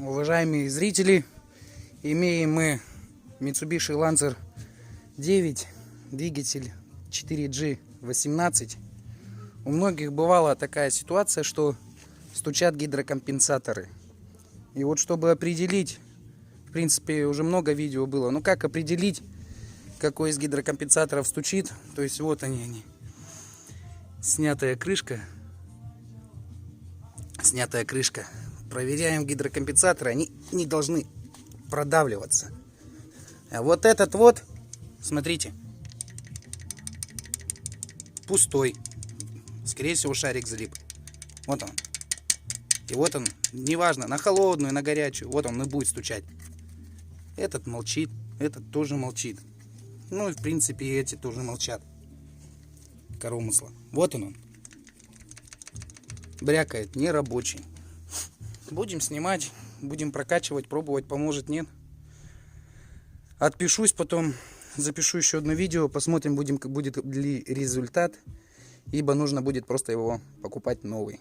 Уважаемые зрители, имеем мы Mitsubishi Lancer 9, двигатель 4G18. У многих бывала такая ситуация, что стучат гидрокомпенсаторы. И вот чтобы определить, в принципе уже много видео было, но как определить, какой из гидрокомпенсаторов стучит. То есть вот они. Снятая крышка. Проверяем гидрокомпенсаторы, они не должны продавливаться. А вот этот вот, смотрите, пустой. Скорее всего, шарик залип. Вот он. И вот он, неважно, на холодную, на горячую, вот он и будет стучать. Этот молчит, этот тоже молчит. Ну и в принципе и эти тоже молчат. Коромысла. Вот он. Брякает, нерабочий. Будем снимать, будем прокачивать, пробовать, поможет, нет. Отпишусь потом, запишу еще одно видео, посмотрим, будет ли результат. Ибо нужно будет просто его покупать новый.